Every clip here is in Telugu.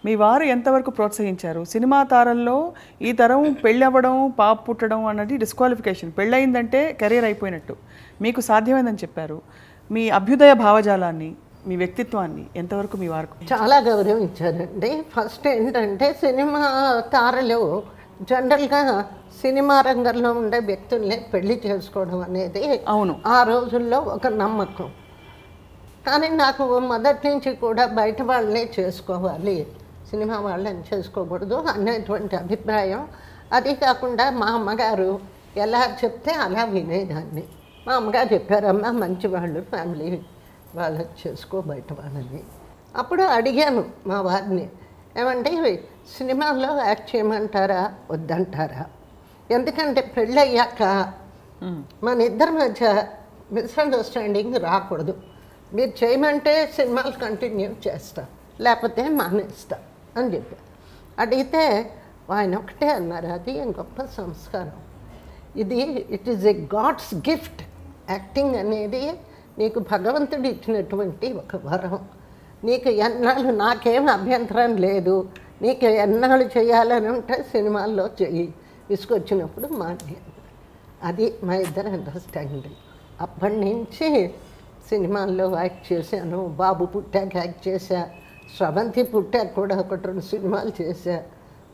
మీ వారు ఎంతవరకు ప్రోత్సహించారు? సినిమా తారల్లో ఈ తరం పెళ్ళి అవ్వడం, పాప పుట్టడం అన్నది డిస్క్వాలిఫికేషన్. పెళ్ళయిందంటే కెరీర్ అయిపోయినట్టు. మీకు సాధ్యమైందని చెప్పారు. మీ అభ్యుదయ భావజాలాన్ని, మీ వ్యక్తిత్వాన్ని ఎంతవరకు మీ వారికి చాలా గౌరవించారండి. ఫస్ట్ ఏంటంటే సినిమా తారలు జనరల్గా సినిమా రంగంలో ఉండే వ్యక్తుల్ని పెళ్లి చేసుకోవడం అనేది అవును ఆ రోజుల్లో ఒక నమ్మకం. కానీ నాకు మొదటి నుంచి కూడా బయట వాళ్ళనే చేసుకోవాలి, సినిమా వాళ్ళని చేసుకోకూడదు అనేటువంటి అభిప్రాయం. అది కాకుండా మా అమ్మగారు ఎలా చెప్తే అలా వినేదాన్ని. మా అమ్మగారు చెప్పారమ్మా మంచివాళ్ళు, ఫ్యామిలీ వాళ్ళని చేసుకో బయట వాళ్ళని. అప్పుడు అడిగాను మా వారిని, ఏమంటే సినిమాల్లో యాక్ట్ చేయమంటారా వద్దంటారా? ఎందుకంటే పెళ్ళయ్యాక మన ఇద్దరి మధ్య మిస్అండర్స్టాండింగ్ రాకూడదు. మీరు చేయమంటే సినిమాలు కంటిన్యూ చేస్తా, లేకపోతే మానేస్తా అని చెప్పారు. అడిగితే ఆయన ఒకటే అన్నారు, అది గొప్ప సంస్కారం, ఇది it is a God's gift. Acting అనేది నీకు భగవంతుడు ఇచ్చినటువంటి ఒక వరం. నీకు ఎన్నాళ్ళు, నాకేం అభ్యంతరం లేదు, నీకు ఎన్నాళ్ళు చేయాలని ఉంటే సినిమాల్లో చెయ్యి, విసుకొచ్చినప్పుడు మానేయాలి. అది మా ఇద్దరు అండర్స్టాండింగ్. అప్పటి నుంచి సినిమాల్లో యాక్ట్ చేశాను. బాబు పుట్టాక యాక్ట్ చేశా, స్రవంతి పుట్టాక కూడా 1-2 సినిమాలు చేశా.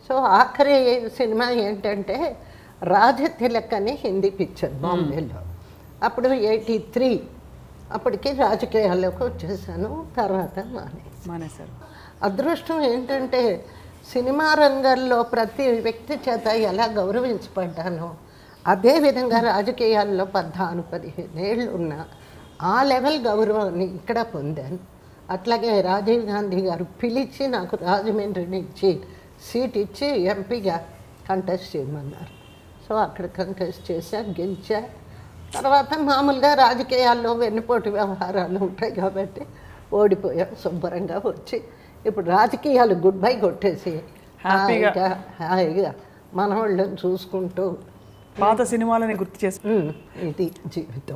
సో ఆఖరి సినిమా ఏంటంటే రాజతిలక్ అని హిందీ పిక్చర్ బాంబేలో. అప్పుడు 83, అప్పటికి రాజకీయాల్లోకి వచ్చేసాను. తర్వాత మానేశారు. అదృష్టం ఏంటంటే సినిమా రంగంలో ప్రతి వ్యక్తి చేత ఎలా గౌరవించబడ్డానో అదేవిధంగా రాజకీయాల్లో 14-15 ఏళ్ళు ఉన్న ఆ లెవెల్ గౌరవాన్ని ఇక్కడ పొందాను. అట్లాగే రాజీవ్ గాంధీ గారు పిలిచి నాకు రాజమండ్రిని ఇచ్చి సీట్ ఇచ్చి ఎంపీగా కంటెస్ట్ చేయమన్నారు. సో అక్కడ కంటెస్ట్ చేశా, గెలిచా. తర్వాత మామూలుగా రాజకీయాల్లో వెన్నుపోటు వ్యవహారాలు ఉంటాయి కాబట్టి ఓడిపోయాం. శుభ్రంగా వచ్చి ఇప్పుడు రాజకీయాలు గుడ్ బై కొట్టేసి హాయిగా మన వాళ్ళని చూసుకుంటూ పాత సినిమాలని గుర్తు చేసి ఇది జీవితం.